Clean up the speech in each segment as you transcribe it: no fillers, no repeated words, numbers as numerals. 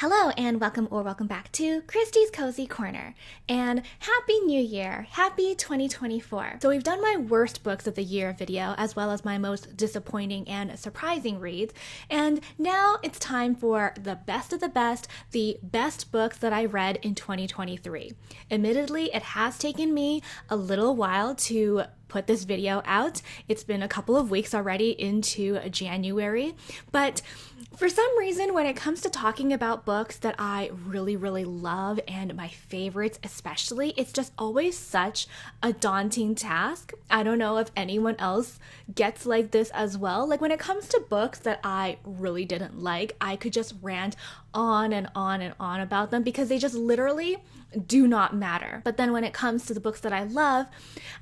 Hello and welcome back to Christie's Cozy Corner. And Happy New Year! Happy 2024. So we've done my worst books of the year video as well as my most disappointing and surprising reads. And now it's time for the best of the best books that I read in 2023. Admittedly, it has taken me a little while to put this video out. It's been a couple of weeks already into January, but for some reason, when it comes to talking about books that I really love and my favorites especially, it's just always such a daunting task. I don't know if anyone else gets like this as well. Like when it comes to books that I really didn't like, I could just rant on and on about them because they just literally do not matter. But then when it comes to the books that I love,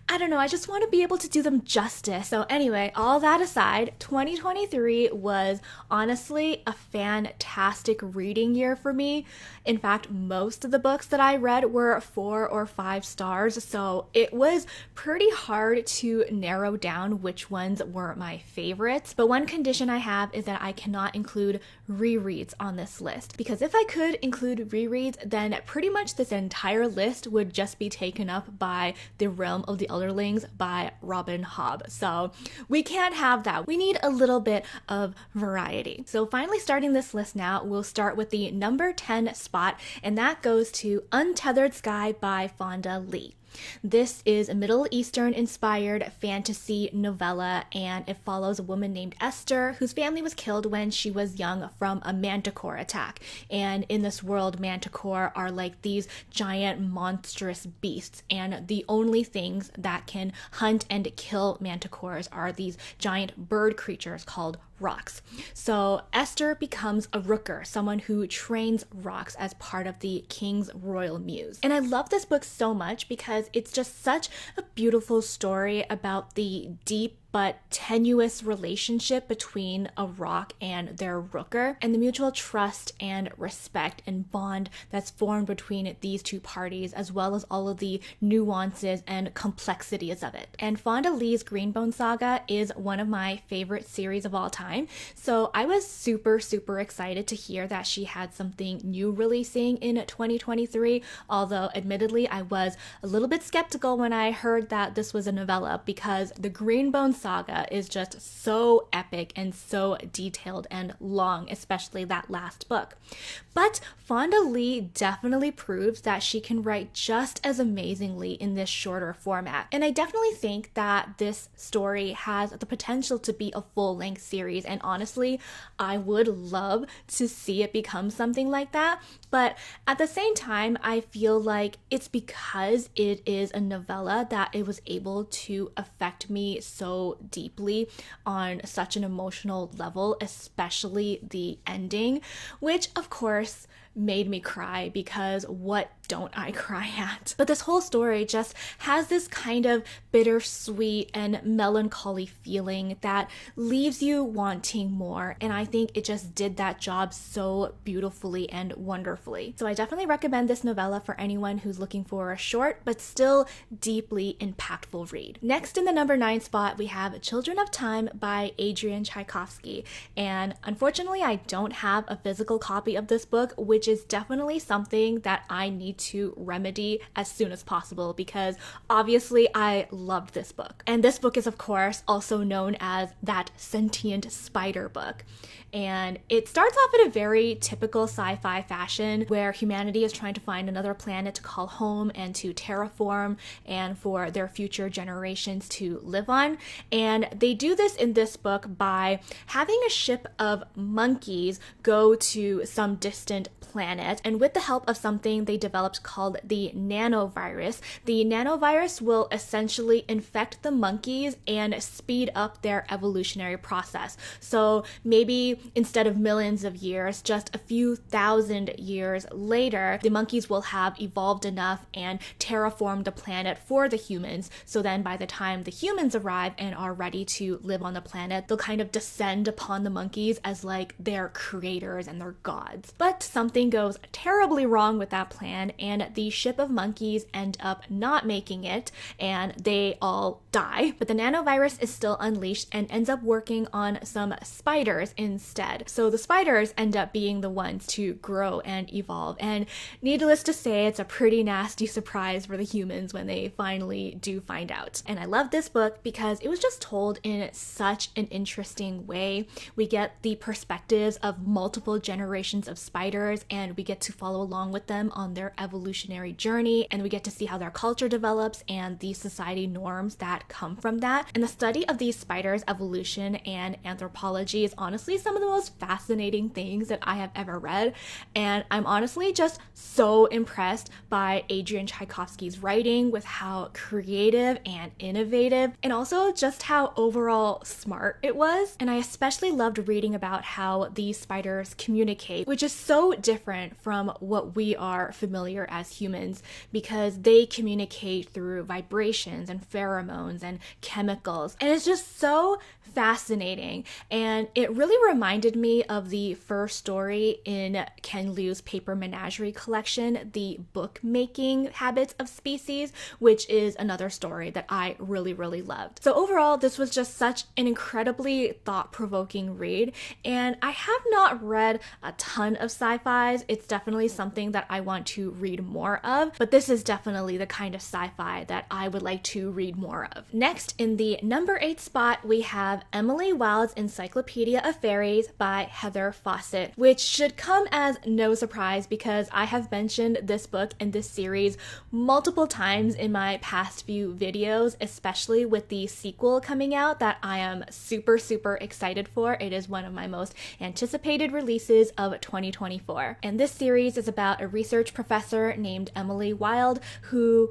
I don't know, I just want to be able to do them justice. So anyway, all that aside, 2023 was honestly a fantastic reading year for me. In fact, most of the books that I read were 4 or 5 stars, so it was pretty hard to narrow down which ones were my favorites. But one condition I have is that I cannot include rereads on this list, because if I could include rereads, then pretty much this entire list would just be taken up by The Realm of the Elderlings by Robin Hobb. So we can't have that. We need a little bit of variety. So finally starting this list now, we'll start with the number 10 spot, and that goes to Untethered Sky by Fonda Lee. This is a Middle Eastern inspired fantasy novella, and it follows a woman named Esther whose family was killed when she was young from a manticore attack. And in this world, manticore are like these giant monstrous beasts, and the only things that can hunt and kill manticores are these giant bird creatures called rocks. So Esther becomes a rooker, someone who trains rocks as part of the king's royal muse. And I love this book so much because it's just such a beautiful story about the deep but tenuous relationship between a rock and their rooker, and the mutual trust and respect and bond that's formed between these two parties, as well as all of the nuances and complexities of it. And Fonda Lee's Greenbone Saga is one of my favorite series of all time, so I was super excited to hear that she had something new releasing in 2023, although admittedly I was a little bit skeptical when I heard that this was a novella, because the Greenbone Saga is just so epic and so detailed and long, especially that last book. But Fonda Lee definitely proves that she can write just as amazingly in this shorter format. And I definitely think that this story has the potential to be a full-length series, and honestly, I would love to see it become something like that. But at the same time, I feel like it's because it is a novella that it was able to affect me so deeply on such an emotional level, especially the ending, which of course made me cry, because what don't I cry at? But this whole story just has this kind of bittersweet and melancholy feeling that leaves you wanting more, and I think it just did that job so beautifully and wonderfully. So I definitely recommend this novella for anyone who's looking for a short but still deeply impactful read. Next, in the number 9 spot, we have Children of Time by Adrian Tchaikovsky, and unfortunately I don't have a physical copy of this book, which is definitely something that I need to remedy as soon as possible, because obviously I loved this book. And this book is of course also known as that sentient spider book. And it starts off in a very typical sci-fi fashion where humanity is trying to find another planet to call home and to terraform and for their future generations to live on. And they do this in this book by having a ship of monkeys go to some distant planet, and with the help of something they developed called the nanovirus, the nanovirus will essentially infect the monkeys and speed up their evolutionary process. So maybe instead of millions of years, just a few thousand years later, the monkeys will have evolved enough and terraformed the planet for the humans. So then by the time the humans arrive and are ready to live on the planet, they'll kind of descend upon the monkeys as like their creators and their gods. But something something goes terribly wrong with that plan, and the ship of monkeys end up not making it, and they all die. But the nanovirus is still unleashed and ends up working on some spiders instead. So the spiders end up being the ones to grow and evolve. And needless to say, it's a pretty nasty surprise for the humans when they finally do find out. And I love this book because it was just told in such an interesting way. We get the perspectives of multiple generations of spiders, and we get to follow along with them on their evolutionary journey, and we get to see how their culture develops and the society norms that come from that. And the study of these spiders' evolution and anthropology is honestly some of the most fascinating things that I have ever read, and I'm honestly just so impressed by Adrian Tchaikovsky's writing, with how creative and innovative, and also just how overall smart it was. And I especially loved reading about how these spiders communicate, which is so different from what we are familiar as humans, because they communicate through vibrations and pheromones and chemicals. And it's just so fascinating. And it really reminded me of the first story in Ken Liu's Paper Menagerie collection, The Book-Making Habits of Species, which is another story that I really, really loved. So overall, this was just such an incredibly thought-provoking read, and I have not read a ton of sci-fis. It's definitely something that I want to read more of, but this is definitely the kind of sci-fi that I would like to read more of. Next, in the number 8 spot, we have Emily Wilde's Encyclopedia of Fairies by Heather Fawcett, which should come as no surprise because I have mentioned this book and this series multiple times in my past few videos, especially with the sequel coming out that I am super, super excited for. It is one of my most anticipated releases of 2024. And this series is about a research professor named Emily Wilde who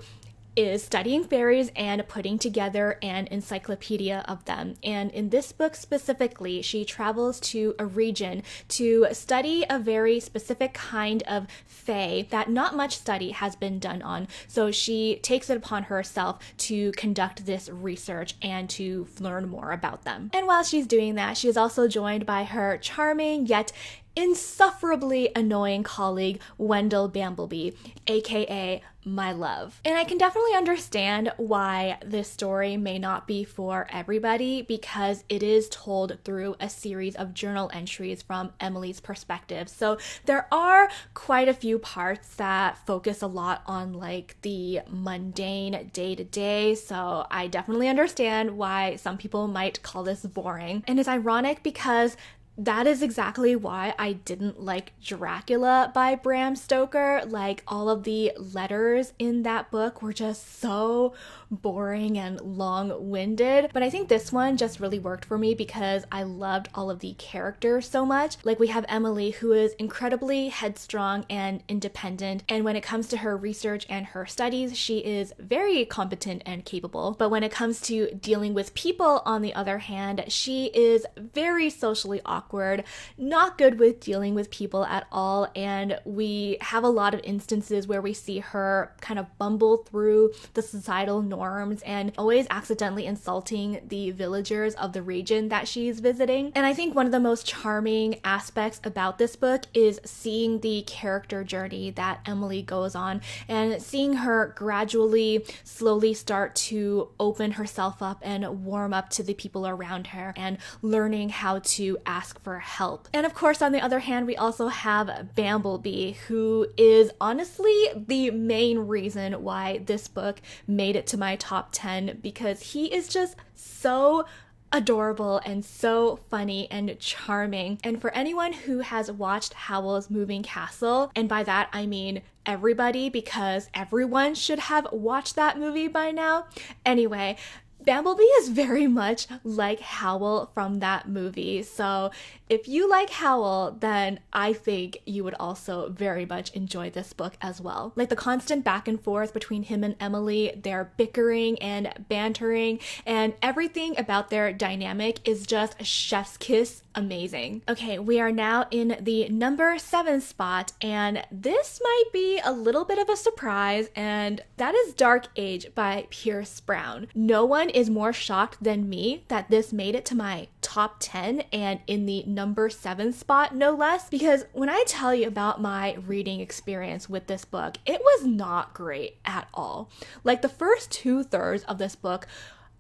is studying fairies and putting together an encyclopedia of them. And in this book specifically, she travels to a region to study a very specific kind of fae that not much study has been done on. So she takes it upon herself to conduct this research and to learn more about them. And while she's doing that, she is also joined by her charming yet insufferably annoying colleague, Wendell Bamblebee, aka my love. And I can definitely understand why this story may not be for everybody, because it is told through a series of journal entries from Emily's perspective. So there are quite a few parts that focus a lot on like the mundane day-to-day, so I definitely understand why some people might call this boring. And it's ironic because that is exactly why I didn't like Dracula by Bram Stoker. Like, all of the letters in that book were just so boring and long-winded. But I think this one just really worked for me because I loved all of the characters so much. Like, we have Emily, who is incredibly headstrong and independent. And when it comes to her research and her studies, she is very competent and capable. But when it comes to dealing with people, on the other hand, she is very socially awkward, not good with dealing with people at all. And we have a lot of instances where we see her kind of bumble through the societal norms and always accidentally insulting the villagers of the region that she's visiting. And I think one of the most charming aspects about this book is seeing the character journey that Emily goes on and seeing her gradually, slowly start to open herself up and warm up to the people around her and learning how to ask for help. And of course, on the other hand, we also have Bamblebee, who is honestly the main reason why this book made it to my top 10, because he is just so adorable and so funny and charming. And for anyone who has watched Howl's Moving Castle, and by that I mean everybody, because everyone should have watched that movie by now. Anyway, Bamblebee is very much like Howl from that movie. So if you like Howl, then I think you would also very much enjoy this book as well. Like, the constant back and forth between him and Emily, their bickering and bantering, and everything about their dynamic is just chef's kiss amazing. Okay, we are now in the number 7 spot, and this might be a little bit of a surprise, and that is Dark Age by Pierce Brown. No one is more shocked than me that this made it to my top 10 and in the number 7 spot, no less, because when I tell you about my reading experience with this book, it was not great at all. Like, the first 2/3 of this book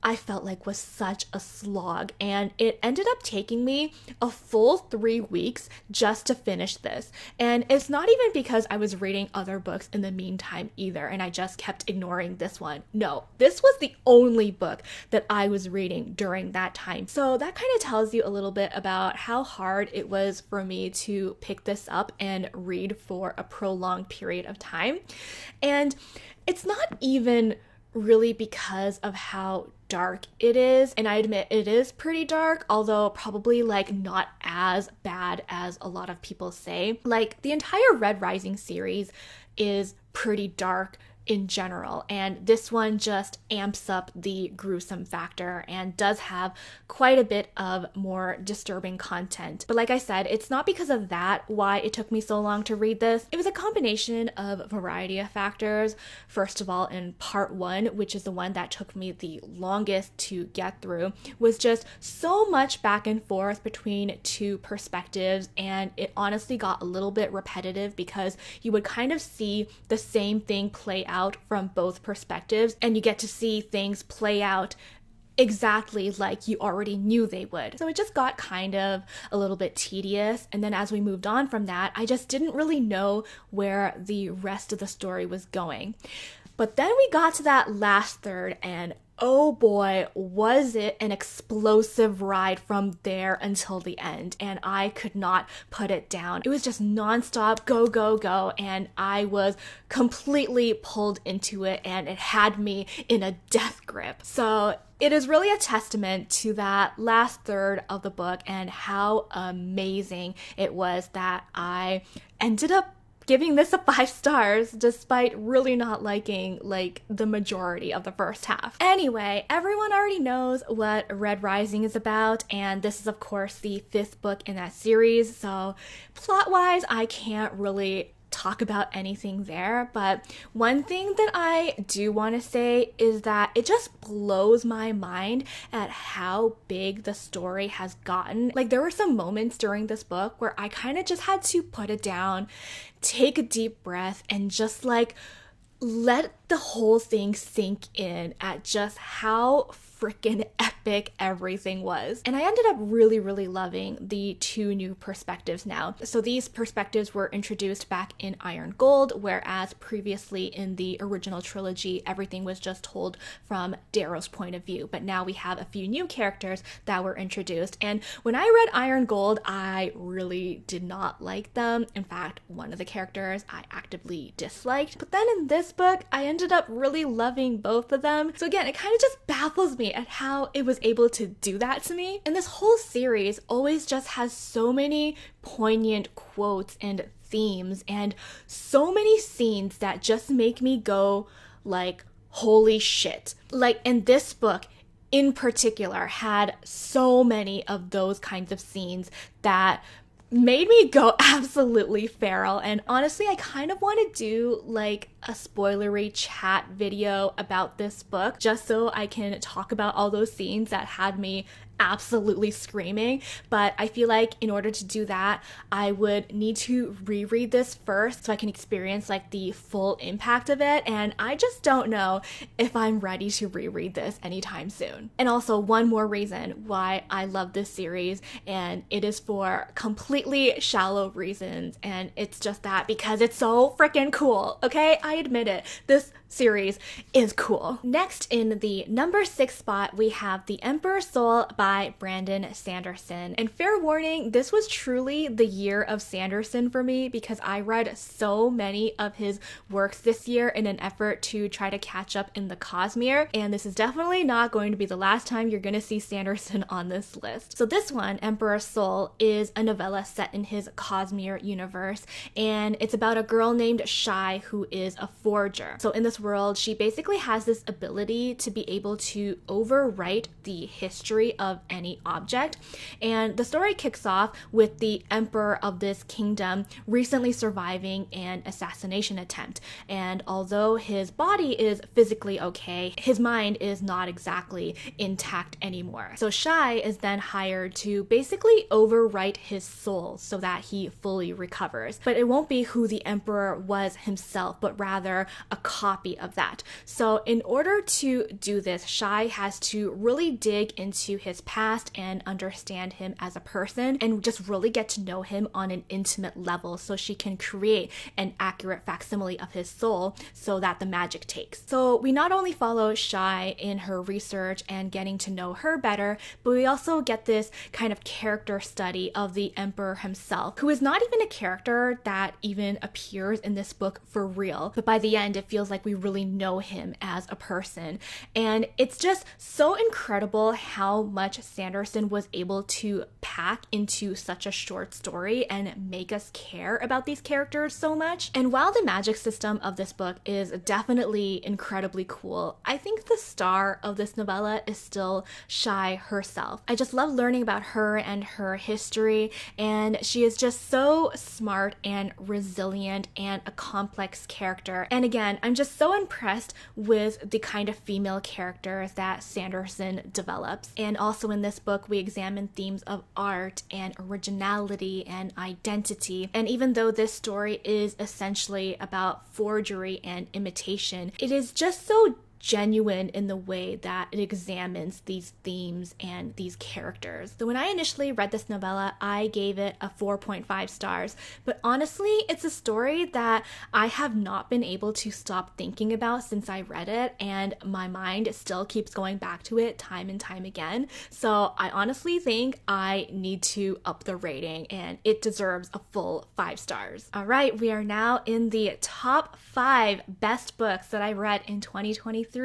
I felt like was such a slog, and it ended up taking me a full 3 weeks just to finish this. And it's not even because I was reading other books in the meantime either, and I just kept ignoring this one. No, this was the only book that I was reading during that time. So that kind of tells you a little bit about how hard it was for me to pick this up and read for a prolonged period of time. And it's not even really because of how dark it is, and I admit it is pretty dark, although probably like not as bad as a lot of people say. Like, the entire Red Rising series is pretty dark in general, and this one just amps up the gruesome factor and does have quite a bit of more disturbing content. But like I said, it's not because of that why it took me so long to read this. It was a combination of a variety of factors. First of all, in part 1, which is the one that took me the longest to get through, was just so much back and forth between two perspectives, and it honestly got a little bit repetitive because you would kind of see the same thing play out from both perspectives, and you get to see things play out exactly like you already knew they would. So it just got kind of a little bit tedious, and then as we moved on from that, I just didn't really know where the rest of the story was going. But then we got to that last third, and oh boy, was it an explosive ride from there until the end, and I could not put it down. It was just nonstop go, go, go, and I was completely pulled into it, and it had me in a death grip. So it is really a testament to that last third of the book and how amazing it was that I ended up giving this a 5 stars despite really not liking like the majority of the first half. Anyway, everyone already knows what Red Rising is about, and this is of course the 5th book in that series, so plot-wise I can't really talk about anything there, but one thing that I do want to say is that it just blows my mind at how big the story has gotten. Like, there were some moments during this book where I kind of just had to put it down, take a deep breath, and just like let the whole thing sink in at just how freaking epic everything was. And I ended up really, really loving the 2 new perspectives now. So these perspectives were introduced back in Iron Gold, whereas previously in the original trilogy, everything was just told from Darrow's point of view. But now we have a few new characters that were introduced. And when I read Iron Gold, I really did not like them. In fact, one of the characters I actively disliked. But then in this book, I ended up really loving both of them. So again, it kind of just baffles me at how it was able to do that to me. And this whole series always just has so many poignant quotes and themes and so many scenes that just make me go like, holy shit. Like, in this book in particular had so many of those kinds of scenes that made me go absolutely feral. And honestly, I kind of want to do like a spoilery chat video about this book just so I can talk about all those scenes that had me absolutely screaming. But I feel like in order to do that, I would need to reread this first so I can experience like the full impact of it, and I just don't know if I'm ready to reread this anytime soon. And also, one more reason why I love this series, and it is for completely shallow reasons, and it's just that because it's so freaking cool, okay? I admit it. This series is cool. Next, in the number 6 spot, we have The Emperor's Soul by Brandon Sanderson. And fair warning, this was truly the year of Sanderson for me because I read so many of his works this year in an effort to try to catch up in the Cosmere, and this is definitely not going to be the last time you're going to see Sanderson on this list. So this one, Emperor's Soul, is a novella set in his Cosmere universe, and it's about a girl named Shai who is a forger. So in this this world, she basically has this ability to be able to overwrite the history of any object. And the story kicks off with the emperor of this kingdom recently surviving an assassination attempt. And although his body is physically okay, his mind is not exactly intact anymore. So Shai is then hired to basically overwrite his soul so that he fully recovers. But it won't be who the emperor was himself, but rather a copy of that. So in order to do this, Shai has to really dig into his past and understand him as a person and just really get to know him on an intimate level so she can create an accurate facsimile of his soul so that the magic takes. So we not only follow Shai in her research and getting to know her better, but we also get this kind of character study of the emperor himself, who is not even a character that even appears in this book for real. But by the end, it feels like we really know him as a person. And it's just so incredible how much Sanderson was able to pack into such a short story and make us care about these characters so much. And while the magic system of this book is definitely incredibly cool, I think the star of this novella is still Shai herself. I just love learning about her and her history, and she is just so smart and resilient and a complex character. And again, I'm just so impressed with the kind of female characters that Sanderson develops. And also in this book, we examine themes of art and originality and identity. And even though this story is essentially about forgery and imitation, it is just so genuine in the way that it examines these themes and these characters. So when I initially read this novella, I gave it a 4.5 stars, but honestly, it's a story that I have not been able to stop thinking about since I read it, and my mind still keeps going back to it time and time again. So I honestly think I need to up the rating, and it deserves a full 5 stars. All right, we are now in the top 5 best books that I read in 2023.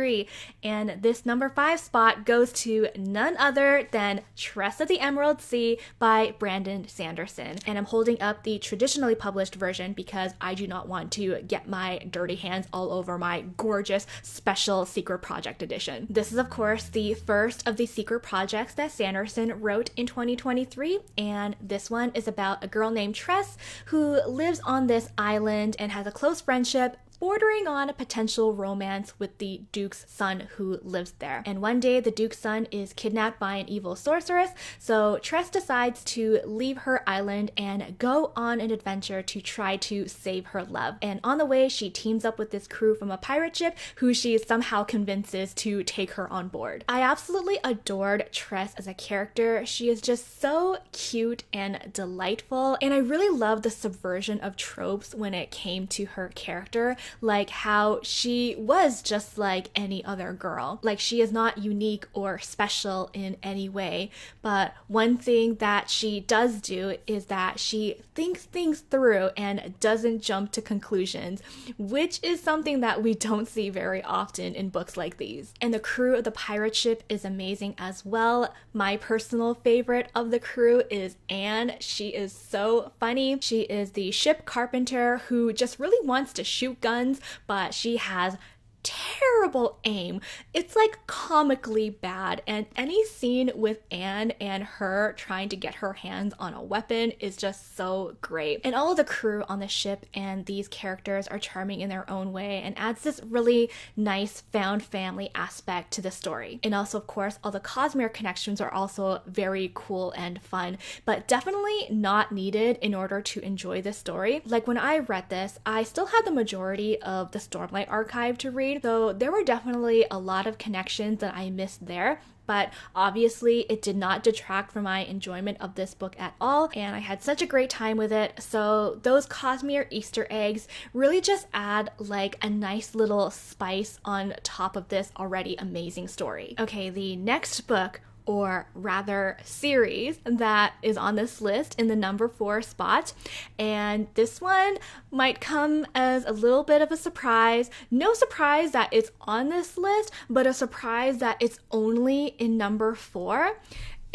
And this number 5 spot goes to none other than Tress of the Emerald Sea by Brandon Sanderson. And I'm holding up the traditionally published version because I do not want to get my dirty hands all over my gorgeous special secret project edition. This is of course the first of the secret projects that Sanderson wrote in 2023, and this one is about a girl named Tress who lives on this island and has a close friendship bordering on a potential romance with the Duke's son who lives there. And one day the Duke's son is kidnapped by an evil sorceress, so Tress decides to leave her island and go on an adventure to try to save her love. And on the way, she teams up with this crew from a pirate ship who she somehow convinces to take her on board. I absolutely adored Tress as a character. She is just so cute and delightful, and I really love the subversion of tropes when it came to her character. Like how she was just like any other girl. Like she is not unique or special in any way, but one thing that she does do is that she thinks things through and doesn't jump to conclusions, which is something that we don't see very often in books like these. And the crew of the pirate ship is amazing as well. My personal favorite of the crew is Anne. She is so funny. She is the ship carpenter who just really wants to shoot guns, but she has terrible aim. It's like comically bad, and any scene with Anne and her trying to get her hands on a weapon is just so great. And all of the crew on the ship and these characters are charming in their own way and adds this really nice found family aspect to the story. And also, of course, all the Cosmere connections are also very cool and fun, but definitely not needed in order to enjoy this story. Like when I read this, I still had the majority of the Stormlight archive to read, though there were definitely a lot of connections that I missed there. But obviously it did not detract from my enjoyment of this book at all, and I had such a great time with it. So those Cosmere Easter eggs really just add like a nice little spice on top of this already amazing story. Okay, the next book, or rather series, that is on this list in the number 4 spot. And this one might come as a little bit of a surprise. No surprise that it's on this list, but a surprise that it's only in number 4.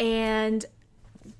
And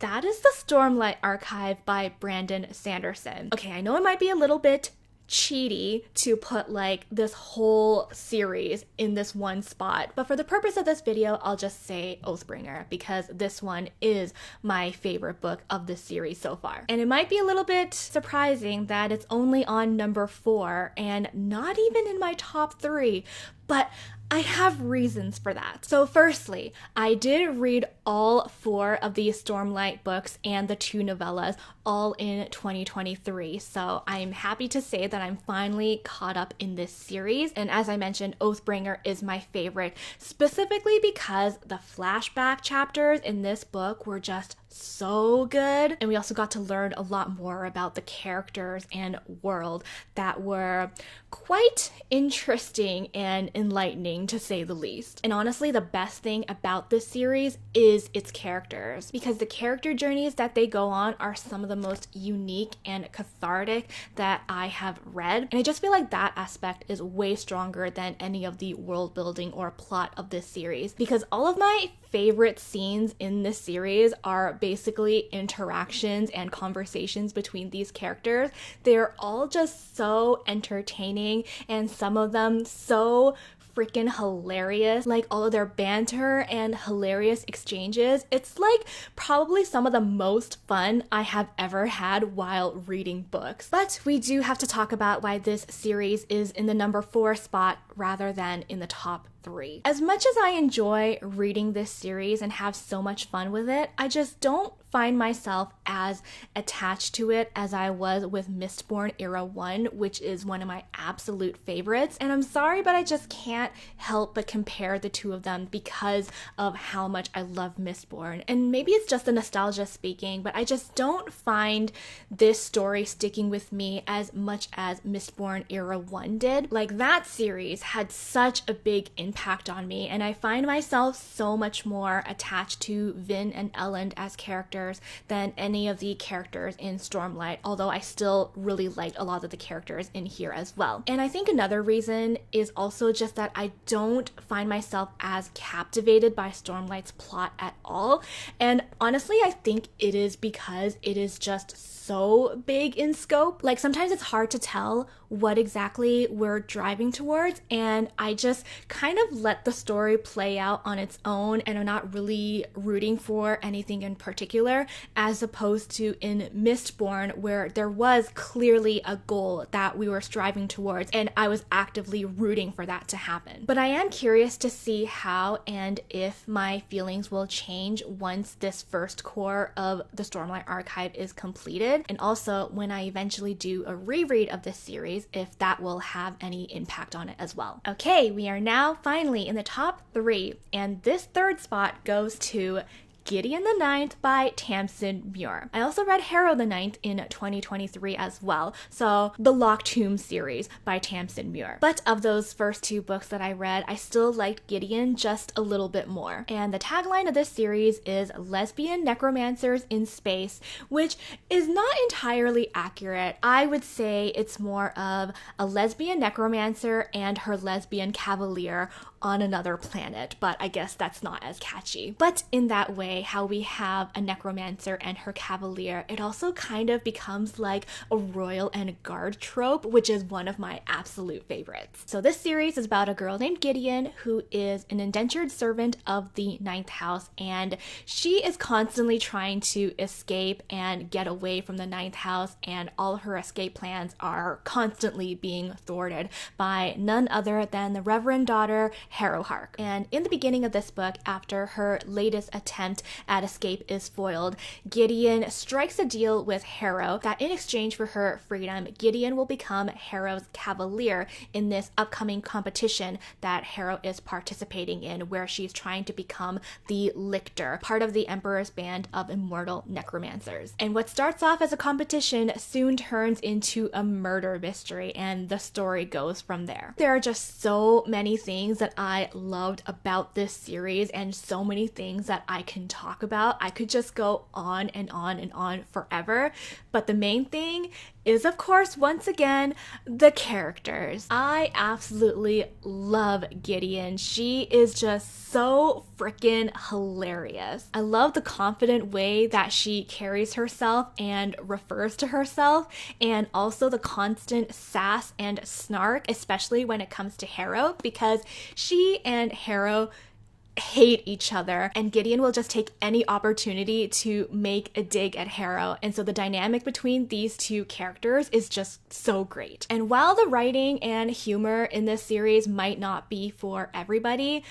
that is the Stormlight Archive by Brandon Sanderson. Okay, I know it might be a little bit cheaty to put like this whole series in this one spot, but for the purpose of this video, I'll just say Oathbringer because this one is my favorite book of the series so far. And it might be a little bit surprising that it's only on number 4 and not even in my top 3, but I have reasons for that. So firstly, I did read all 4 of the Stormlight books and the 2 novellas all in 2023. So I'm happy to say that I'm finally caught up in this series. And as I mentioned, Oathbringer is my favorite, specifically because the flashback chapters in this book were just so good. And we also got to learn a lot more about the characters and world that were quite interesting and enlightening, to say the least. And honestly, the best thing about this series is its characters, because the character journeys that they go on are some of the most unique and cathartic that I have read. And I just feel like that aspect is way stronger than any of the world building or plot of this series, because all of my favorite scenes in this series are basically interactions and conversations between these characters. They're all just so entertaining, and some of them so freaking hilarious. Like all of their banter and hilarious exchanges, it's like probably some of the most fun I have ever had while reading books. But we do have to talk about why this series is in the number 4 spot rather than in the top 3. As much as I enjoy reading this series and have so much fun with it, I just don't find myself as attached to it as I was with Mistborn Era 1, which is one of my absolute favorites. And I'm sorry, but I just can't help but compare the two of them because of how much I love Mistborn. And maybe it's just the nostalgia speaking, but I just don't find this story sticking with me as much as Mistborn Era 1 did. Like, that series had such a big impact on me, and I find myself so much more attached to Vin and Elend as characters than any of the characters in Stormlight, although I still really liked a lot of the characters in here as well. And I think another reason is also just that I don't find myself as captivated by Stormlight's plot at all. And honestly, I think it is because it is just so big in scope. Like, sometimes it's hard to tell what exactly we're driving towards, and I just kind of let the story play out on its own, and I'm not really rooting for anything in particular, as opposed to in Mistborn, where there was clearly a goal that we were striving towards, and I was actively rooting for that to happen. But I am curious to see how and if my feelings will change once this first core of the Stormlight Archive is completed, and also when I eventually do a reread of this series, if that will have any impact on it as well. Okay, we are now finally in the top 3, and this third spot goes to Gideon the Ninth by Tamsin Muir. I also read Harrow the Ninth in 2023 as well, so the Locked Tomb series by Tamsin Muir. But of those first 2 books that I read, I still liked Gideon just a little bit more. And the tagline of this series is lesbian necromancers in space, which is not entirely accurate. I would say it's more of a lesbian necromancer and her lesbian cavalier on another planet, but I guess that's not as catchy. But in that way, how we have a necromancer and her cavalier, it also kind of becomes like a royal and a guard trope, which is one of my absolute favorites. So this series is about a girl named Gideon who is an indentured servant of the Ninth House, and she is constantly trying to escape and get away from the Ninth House, and all her escape plans are constantly being thwarted by none other than the Reverend daughter Harrowhark. And in the beginning of this book, after her latest attempt at escape is foiled, Gideon strikes a deal with Harrow that in exchange for her freedom, Gideon will become Harrow's cavalier in this upcoming competition that Harrow is participating in, where she's trying to become the lictor, part of the Emperor's band of immortal necromancers. And what starts off as a competition soon turns into a murder mystery, and the story goes from there. There are just so many things that I loved about this series, and so many things that I can talk about. I could just go on and on and on forever. But the main thing is, of course, once again, the characters. I absolutely love Gideon. She is just so freaking hilarious. I love the confident way that she carries herself and refers to herself, and also the constant sass and snark, especially when it comes to Harrow, because she and Harrow hate each other, and Gideon will just take any opportunity to make a dig at Harrow. And so the dynamic between these two characters is just so great. And while the writing and humor in this series might not be for everybody,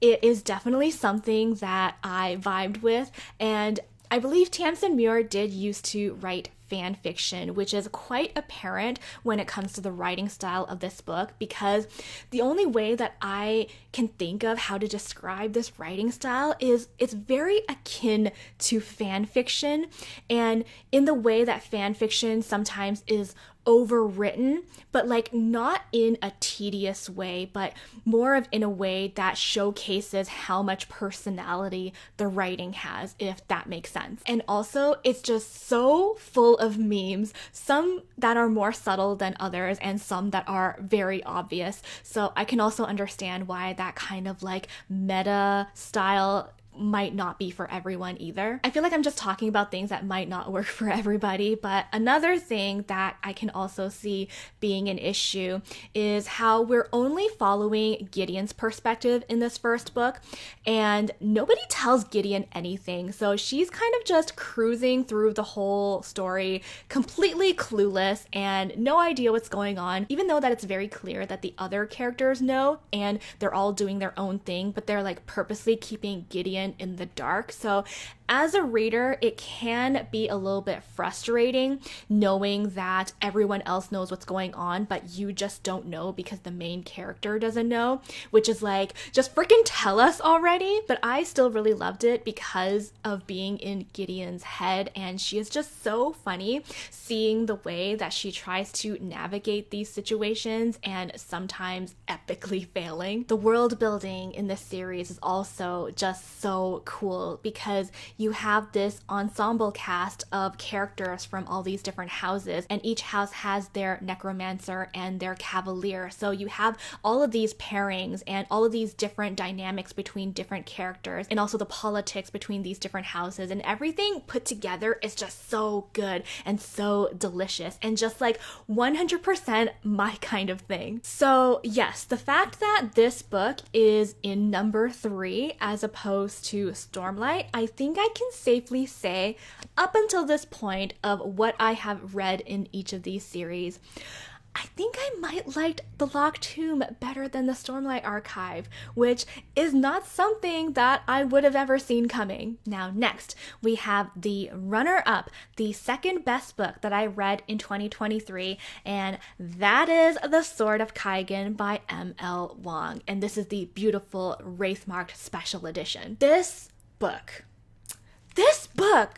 it is definitely something that I vibed with. And I believe Tamsin Muir did used to write fan fiction, which is quite apparent when it comes to the writing style of this book, because the only way that I can think of how to describe this writing style is it's very akin to fan fiction, and in the way that fan fiction sometimes is overwritten, but like not in a tedious way, but more of in a way that showcases how much personality the writing has, if that makes sense. And also, it's just so full of memes, some that are more subtle than others and some that are very obvious. So I can also understand why that kind of like meta style might not be for everyone either. I feel like I'm just talking about things that might not work for everybody, but another thing that I can also see being an issue is how we're only following Gideon's perspective in this first book, and nobody tells Gideon anything. So she's kind of just cruising through the whole story, completely clueless and no idea what's going on, even though that it's very clear that the other characters know and they're all doing their own thing, but they're like purposely keeping Gideon in the dark. So as a reader, it can be a little bit frustrating knowing that everyone else knows what's going on, but you just don't know because the main character doesn't know, which is like, just freaking tell us already. But I still really loved it because of being in Gideon's head, and she is just so funny seeing the way that she tries to navigate these situations and sometimes epically failing. The world building in this series is also just so cool because you have this ensemble cast of characters from all these different houses, and each house has their necromancer and their cavalier. So you have all of these pairings and all of these different dynamics between different characters, and also the politics between these different houses, and everything put together is just so good and so delicious and just like 100% my kind of thing. So yes, the fact that this book is in number 3 as opposed to Stormlight, I think I can safely say up until this point of what I have read in each of these series, I think I might like The Locked Tomb better than the Stormlight Archive, which is not something that I would have ever seen coming. Now next, we have the runner-up, the second best book that I read in 2023, and that is The Sword of Kaigen by M.L. Wong, and this is the beautiful Wraithmarked special edition. This book,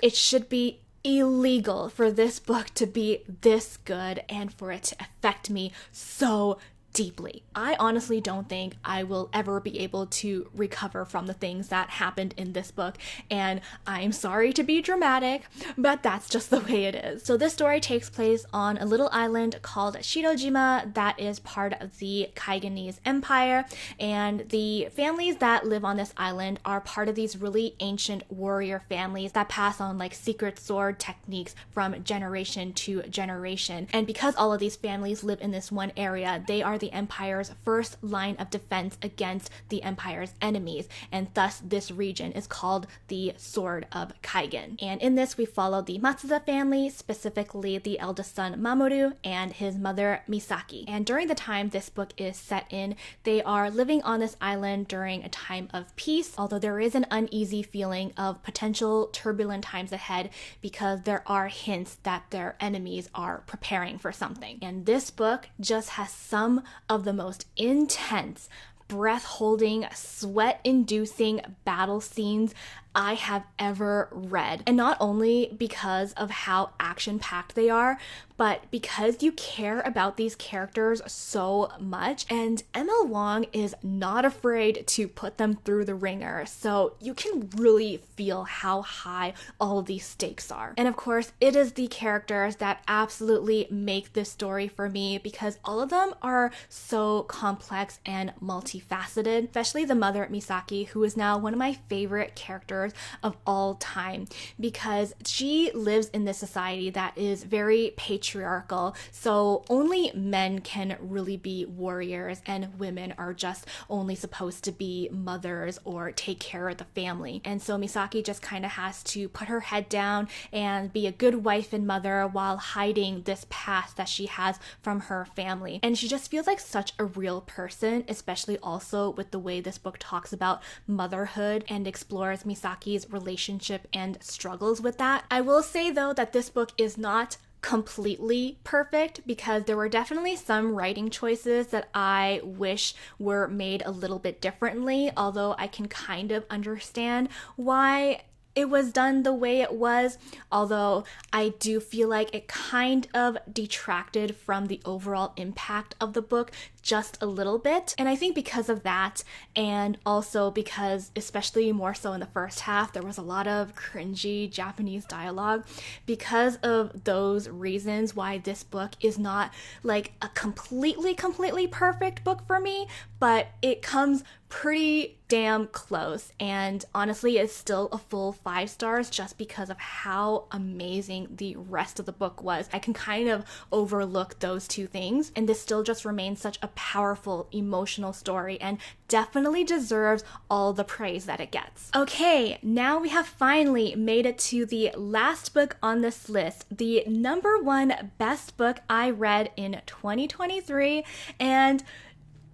it should be illegal for this book to be this good and for it to affect me so deeply. I honestly don't think I will ever be able to recover from the things that happened in this book, and I'm sorry to be dramatic, but that's just the way it is. So this story takes place on a little island called Shirojima that is part of the Kaiganese Empire, and the families that live on this island are part of these really ancient warrior families that pass on like secret sword techniques from generation to generation. And because all of these families live in this one area, they are the Empire's first line of defense against the Empire's enemies, and thus this region is called the Sword of Kaigen. And in this we follow the Matsuda family, specifically the eldest son Mamoru and his mother Misaki. And during the time this book is set in, they are living on this island during a time of peace, although there is an uneasy feeling of potential turbulent times ahead because there are hints that their enemies are preparing for something. And this book just has some of the most intense, breath-holding, sweat-inducing battle scenes I have ever read. And not only because of how action-packed they are, but because you care about these characters so much, and Emma Wong is not afraid to put them through the ringer, so you can really feel how high all of these stakes are. And of course, it is the characters that absolutely make this story for me, because all of them are so complex and multifaceted, especially the mother, Misaki, who is now one of my favorite characters of all time, because she lives in this society that is very patriarchal, so only men can really be warriors and women are just only supposed to be mothers or take care of the family. And so Misaki just kind of has to put her head down and be a good wife and mother while hiding this past that she has from her family. And she just feels like such a real person, especially also with the way this book talks about motherhood and explores Misaki's relationship and struggles with that. I will say though that this book is not completely perfect, because there were definitely some writing choices that I wish were made a little bit differently, although I can kind of understand why it was done the way it was, although I do feel like it kind of detracted from the overall impact of the book just a little bit. And I think because of that, and also because, especially more so in the first half, there was a lot of cringy Japanese dialogue. Because of those reasons why this book is not like a completely perfect book for me, but it comes pretty damn close, and honestly it's still a full 5 stars just because of how amazing the rest of the book was. I can kind of overlook those two things, and this still just remains such a powerful emotional story and definitely deserves all the praise that it gets. Okay, now we have finally made it to the last book on this list, the #1 best book I read in 2023, and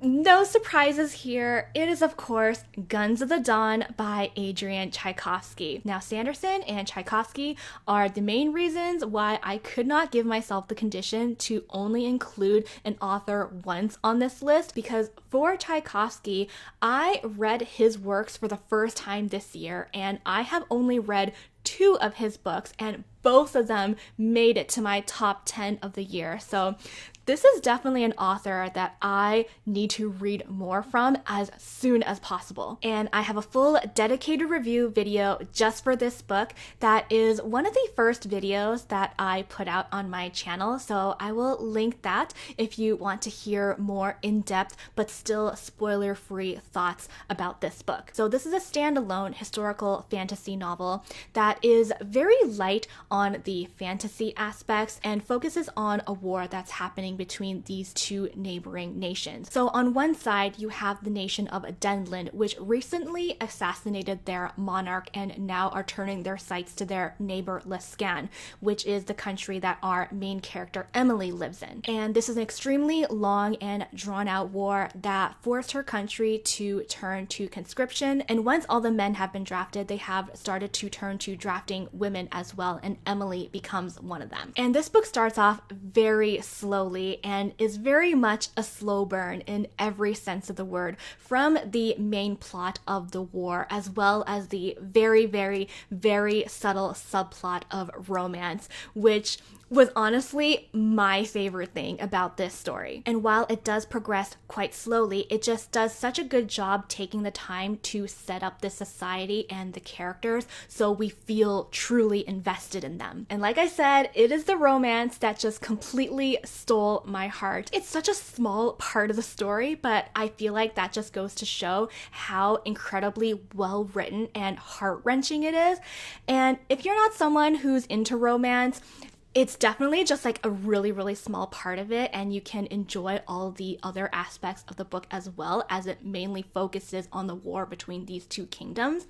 no surprises here. It is, of course, Guns of the Dawn by Adrian Tchaikovsky. Now, Sanderson and Tchaikovsky are the main reasons why I could not give myself the condition to only include an author once on this list, because for Tchaikovsky, I read his works for the first time this year, and I have only read 2 of his books, and both of them made it to my top 10 of the year. So this is definitely an author that I need to read more from as soon as possible. And I have a full dedicated review video just for this book that is one of the first videos that I put out on my channel. So I will link that if you want to hear more in-depth but still spoiler-free thoughts about this book. So this is a standalone historical fantasy novel that is very light on the fantasy aspects and focuses on a war that's happening between these 2 neighboring nations. So on one side, you have the nation of Denland, which recently assassinated their monarch and now are turning their sights to their neighbor Lescan, which is the country that our main character Emily lives in. And this is an extremely long and drawn out war that forced her country to turn to conscription. And once all the men have been drafted, they have started to turn to drafting women as well, and Emily becomes one of them. And this book starts off very slowly and is very much a slow burn in every sense of the word, from the main plot of the war as well as the very subtle subplot of romance, which was honestly my favorite thing about this story. And while it does progress quite slowly, it just does such a good job taking the time to set up the society and the characters so we feel truly invested in them. And like I said, it is the romance that just completely stole my heart. It's such a small part of the story, but I feel like that just goes to show how incredibly well written and heart-wrenching it is. And if you're not someone who's into romance, it's definitely just like a really small part of it, and you can enjoy all the other aspects of the book as well, as it mainly focuses on the war between these 2 kingdoms.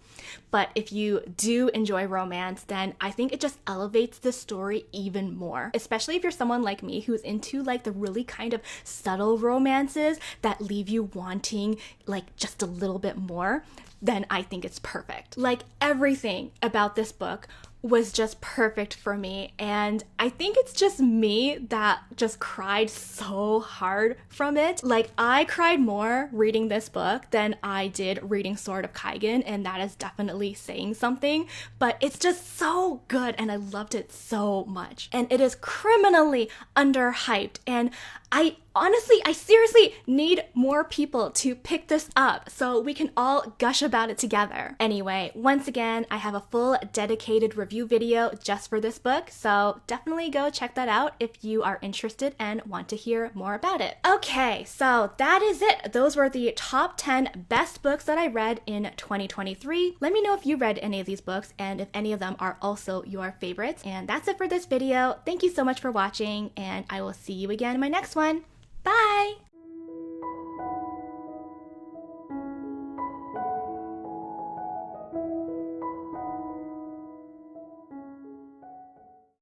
But if you do enjoy romance, then I think it just elevates the story even more, especially if you're someone like me who's into like the really kind of subtle romances that leave you wanting like just a little bit more. Then I think it's perfect. Like everything about this book was just perfect for me. And I think it's just me that just cried so hard from it. Like, I cried more reading this book than I did reading Sword of Kaigen, and that is definitely saying something, but it's just so good and I loved it so much. And it is criminally underhyped, and I seriously need more people to pick this up so we can all gush about it together. Anyway, once again, I have a full dedicated review video just for this book, so definitely go check that out if you are interested and want to hear more about it. Okay, so that is it. Those were the top 10 best books that I read in 2023. Let me know if you read any of these books and if any of them are also your favorites. And that's it for this video. Thank you so much for watching, and I will see you again in my next one.